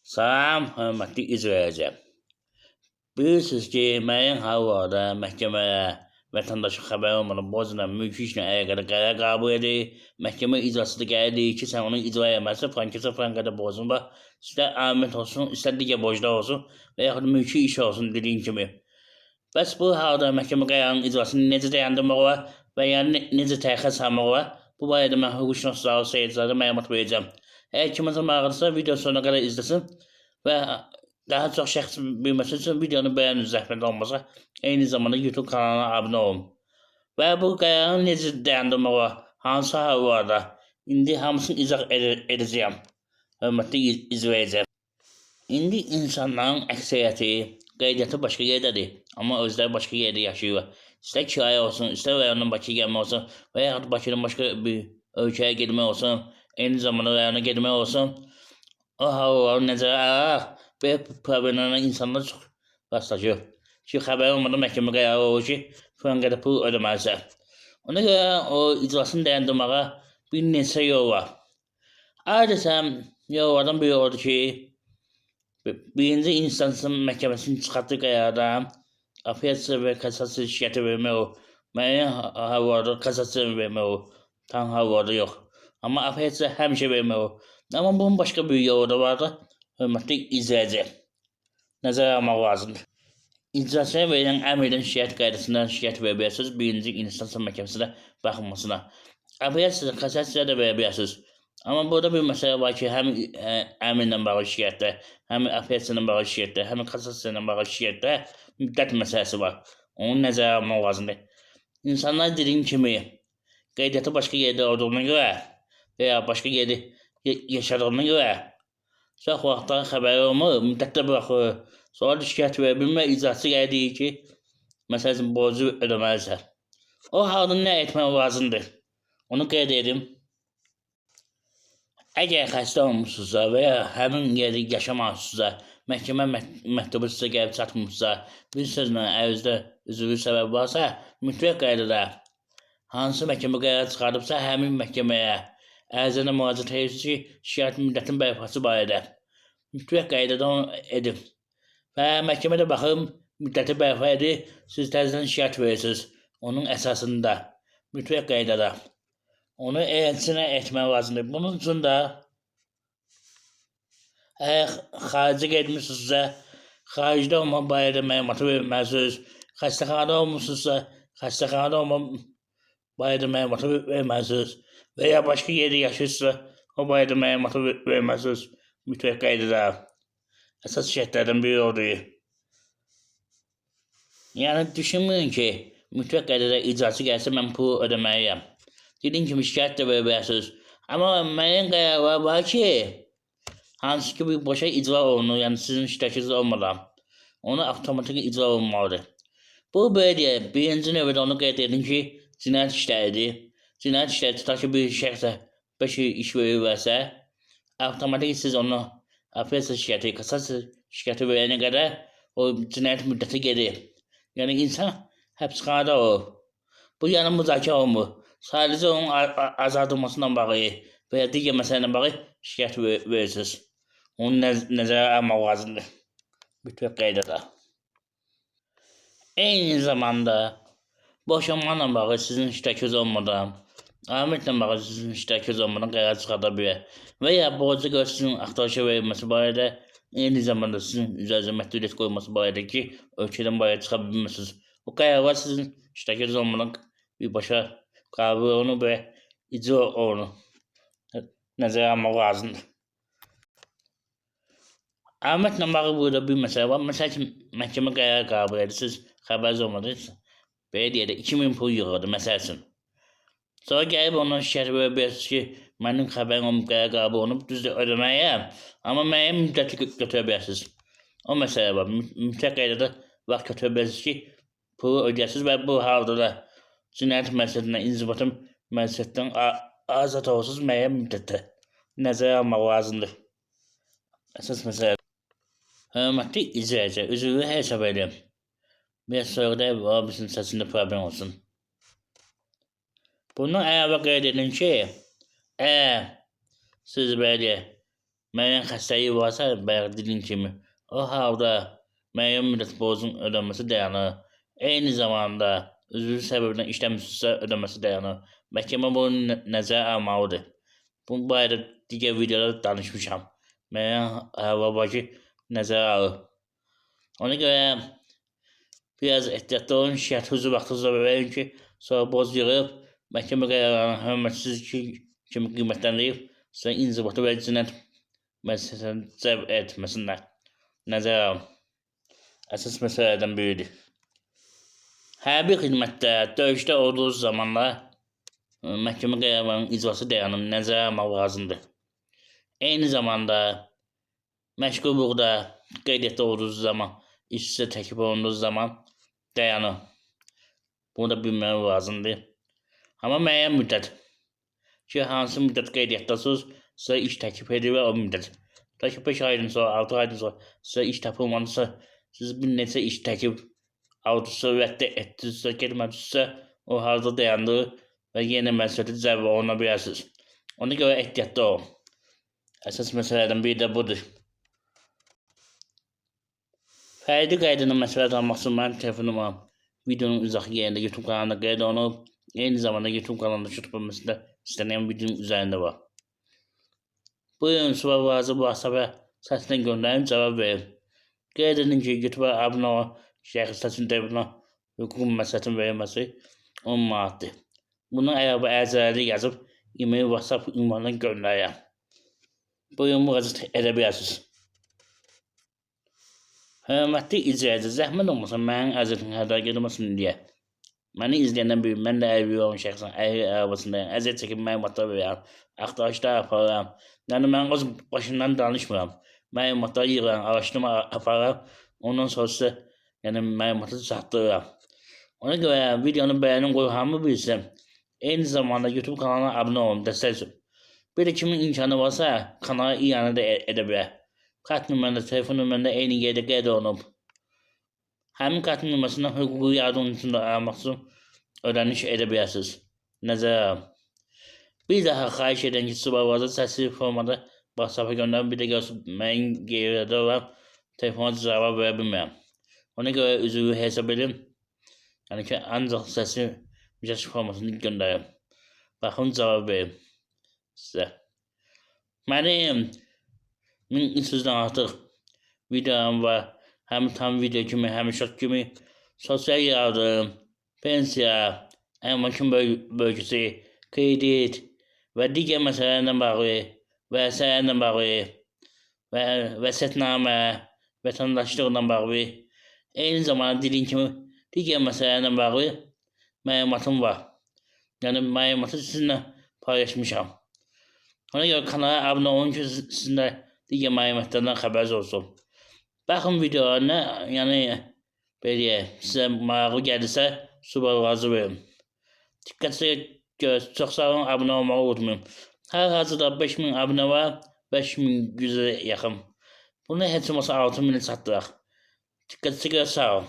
Salam, hörmətli izləyicilər. Bilirsiniz ki, müəyyən hallarda məhkəməyə vətəndaşın xəbəri olmadan borcla mülki işlə əlaqəli qərar qəbul edir. Məhkəmə icrası da gəlir ki, sən onu icra etməlisən, falan qədər borcun var. İstər əminat olsun, istər digər borclar olsun və yaxud mülki iş olsun dediyin kimi. Bəs bu halda məhkəmə qərarının icrasını necə dayandırmaq olar və yəni necə təxirə salmaq olar? Bu barədə mən hüquqşünaslara, seyircilərə məlumat verəcəm. Eğer kimse maraqlısa video sonuna kadar izlesin ve daha çok şəxs bilməsi üçün videonu beğenin zəhmət olmasa. Eyni zamanda YouTube kanalına abunə olun. Və bu qərarı necə dayandırmaq olar? Hansı hallarda? İndi hamısını izah edəcəyəm. Hörmətli izləyicilər. İndi insanların əksəriyyəti qeydiyyatı başqa yerdədir, amma özləri başqa yerdə yaşayırlar. İstər kirayə olsun, istər rayondan Bakıya gəlmək olsun və yaxud Bakıdan başqa bir ölkəyə getmək olsun, eyni zamanda rayona getmək olsun. O havaları nəzərə alaraq belə problemlərlə insanlar çox rastlaşır. Ki, xəbəri olmadan məhkəmə qərarı olur ki, falan qədər pul ödəməlisən. Ona görə o icrasını dayandırmağa bir neçə yol var. Adətən yollardan biri odur ki, birinci instansın məhkəməsinin çıxartdığı qərardan apellyasiya və kassasiya şikayəti vermək olur. Müəyyən hallarda kassasiya vermək olur, tam hallarda yox. Amma apellyasiya həmişə vermək olur. Amma bunun başqa bir yolu da vardır. Hörmətli izləyici, nəzərə almaq lazımdır. İcrasına verilən əmrdən şikayət qaydasından şikayət verə bilərsiniz birinci instansiya məhkəməsinə baxılmasına. Apellyasiya, kassasiya da verə bilərsiniz. Amma burada bir məsələ var ki, həm əmrlə bağlı şikayətdə, həm apellyasiya ilə bağlı şikayətdə, həm kassasiya ilə bağlı şikayətdə müddət məsələsi var. Onu nəzərə almaq lazımdır. İnsanlar dediyim kimi qeydiyyatı başqa yerdə olduğuna görə və ya başqa yerdə yaşadığına görə çox vaxtdan xəbəri olmur, müddətdə buraxır. Sonra şikayət verə bilmə, icrası gəlir deyir ki, məsələn, borcu ödəməlisən. O halda nə etmək lazımdır? Onu qeyd edim. Əgər xəstə olmuşsunuzsa və ya həmin yerdə yaşamaqsınızsa, məhkəmə məktubu sizə gəlib çatmışsa, bir sözlə ərizdə üzvlük səbəbi varsa, mütləq qaydada hansı məhkəmə qərar çıxardıbsa, həmin məhkəməyə ərizədə müraciət edirsiniz ki, şikayət müddətin bərpası barədə. Mütləq qaydada onu edin. Və məhkəmə də baxım, müddəti bərpa edir, siz təzədən şikayət verirsiniz. Onun əsasında, mütləq qaydada. Onu elçinə etmək lazımdır. Bunun üçün də əgər xaricə getmişsinizsə, xaricdə olma barədə məlumatı verməlisiniz. Xəstəxanada olmuşsunuzsa, xəstəxanada olma barədə məlumatı verməlisiniz. Və ya başqa yerdə yaşayırsınızsa, o barədə məlumatı verməlisiniz. Mütləq qaydada. Əsas şərtlərdən biri odur. Yəni düşünməyin ki, mütləq qaydada icrası gəlsə mən pulu ödəməliyəm. Dediyim kimi şikayət də verə bilərsiniz. Amma müəyyən qərarlar var ki, hansı ki bir boşa icra olunur, yəni sizin iştirakınız olmadan. Onu avtomatik icra olunmalıdır. Bu belə deyək, birinci növbədə onu qeyd edin ki, cinayət işləridir. Cinayət işləri tutar ki, bir şəxsə 5 il iş verirlərsə, avtomatik siz onu apellyasiya şikayəti, kassasiya şikayəti verənə qədər o cinayət müddəti gedir. Yəni insan həbsxanada olur. Bu yəni müzakirə olunmur. Sadəcə onun azaldılmasından bağlı və ya digər məsələlə bağlı şikayət verirsiniz. Onu nəzərə almaq lazımdır. Mütləq qaydada. Eyni zamanda boşanmayla bağlı sizin iştirakınız olmadan, amətlə bağlı sizin iştirakınız olmadan qərar çıxarda bilər. Və ya borca görə sizin axtarışa verilməsi barədə, eyni zamanda sizin üzərinizə məhdudiyyət qoyulması barədə ki, ölkədən barədə çıxa bilməlisiniz. O qərarlar sizin iştirakınız olmadan birbaşa qəbul olunur və icra olunur. Nəzərə almaq lazımdır. Amətlə bağlı burada bir məsələ var. Məsəl üçün, məhkəmə qərar qəbul edirsiniz, xəbəriniz olmadı. Belə deyək də 2000 pul yığıldı, məsəl üçün. Sonra gəlib ondan şikayət verə bilərsiniz ki, mənim xəbərim olub, qərar qəbul olunub, düzdür, ödəməliyəm. Amma müəyyən müddəti götürə bilərsiniz. O məsələ var. Mütləq qaydada vaxt götürə bilərsiniz ki, pulu ödəyəsiniz və bu halda da cinayət məsuliyyətindən, inzibati məsuliyyətdən azad olursunuz müəyyən müddətdə. Nəzərə almaq lazımdır. Əsas məsələ. Hörmətli izləyici, üzrlü hesab edirəm. Biraz sonra da o bizim səsində problem olsun. Bunu əlavə qeyd edin ki, siz belə müəyyən xəstəliyi varsa, bayaq dediyim kimi, o halda müəyyən müddət borcun ödənməsi dayanır. Eyni zamanda üzvü səbəbindən işləmirsinizsə ödəməsi dayanır. Məhkəmə bunu nəzərə almalıdır. Bu barədə digər videolarda danışmışam. Müəyyən hallar var ki, nəzərə alır. Ona görə biraz ehtiyatlı olun, şikayət hüzur vaxtınızda verin ki, sonra borc yığıb, məhkəmə qərarlarını hörmətsizlik kimi qiymətləndirib, sizə inzibati və cinayət məsələsini cəlb etməsinlər. Nəzərə alın. Əsas məsələlərdən biridir. Hərbi xidmətdə, döyüşdə olduğunuz zamanlar məhkəmə qərarlarının icrası dayanıb, nəzərə almaq lazımdır. Eyni zamanda məşğulluqda, qeydiyyatda olduğunuz zaman, işçisə təklif olunduğunuz zaman dayanır. Bunu da bilmək lazımdır. Amma müəyyən müddət ki, hansı müddət qeydiyyatdasınız, sizə iş təklif edirlər o müddət. Ta ki 5 aydan sonra, 6 aydan sonra sizə iş tapılmadısa, siz bir neçə iş təklif aldınızsa, rədd etdinizsə, getmədinizsə, o halda dayandırır və yenə məsuliyyəti cəlb oluna bilərsiniz. Ona görə ehtiyatlı olun. Əsas məsələlərdən biri də budur. Fərdi qaydada məsləhət almaq üçün mənim telefon numaram videonun uzaq yerində YouTube kanalında qeyd olunub. Eyni zamanda YouTube kanalında tutulmasında istənilən videonun üzərində var. Buyurun, sual varsa WhatsApp-a səslə göndərin, cavab verin. Qeyd edin ki, YouTube'a abunə olun, şəxsiyyətin təbliğinə hüquq məsləhətin verilməsi 10 manatdır. Bunu əgər bu ərizələri yazıb, e-mail, WhatsApp ünvanından göndərin. Buyurun, müraciət edə bilərsiniz. Hörmətli icracı, zəhmət olmasa mənim əziyyətim hədər gedilməsin deyə. Məni izləyəndən biri, mən də əyri olan şəxsən, əyri arabasındayım, əziyyət çəkib məlumatlar verirəm, axtarışlar aparıram. Yəni, mən öz başından danışmıram. Məlumatlar yığıram, araşdırma aparıram, ondan sonra sizə məlumatı çatdırıram. Ona görə videonu bəyənin qoy hamı bilsin. Eyni zamanda YouTube kanalına abunə olun, dəstək üçün. Bir də kimin imkanı varsa, kanala iyanə də edə bilər. Kart nömrəndə, telefon nömrəndə eyni yerdə qeyd olunub. Həmin kartın nömrəsindən hüquqi yardım üçün də almaq üçün ödəniş edə bilərsiniz. Nəzərə alın. Bir daha xahiş edən ki, suallarınızı səsli formada WhatsApp-a göndərin. Bir də görürsünüz, mənim yerdə olan telefona cavab verə bilmirəm. Ona görə üzrü hesab edin. Yəni ki, ancaq səsli müzəssir formasını göndərin. Baxın, cavab verin sizə. Mənim 1300-dən artıq videom var. Həm tam video kimi, həm şok kimi sosial yardım, pensiya, əməkdaşın bölgüsü, kredit və digər məsələlərlə bağlı, vəsaiətlə bağlı, vəsiyyətnamə, vətəndaşlıqla bağlı, eyni zamanda dediyim kimi digər məsələlərlə bağlı məlumatım var. Yəni, məlumatı sizinlə paylaşmışam. Ona görə kanala abunə olun ki, sizinlə digər məlumatlardan xəbəriniz olsun. Baxın videolarına, yəni belə sizə maraqlı gəlirsə, suallarınızı verin. Diqqətlə görürsünüz, çox sağ olun, abunə olmağı unutmayın. Hal-hazırda 5000 abunə var, 5100-ə yaxın. Bunu heç olmasa 6000-ə çatdıraq. Diqqətlə görürsünüz, sağ olun.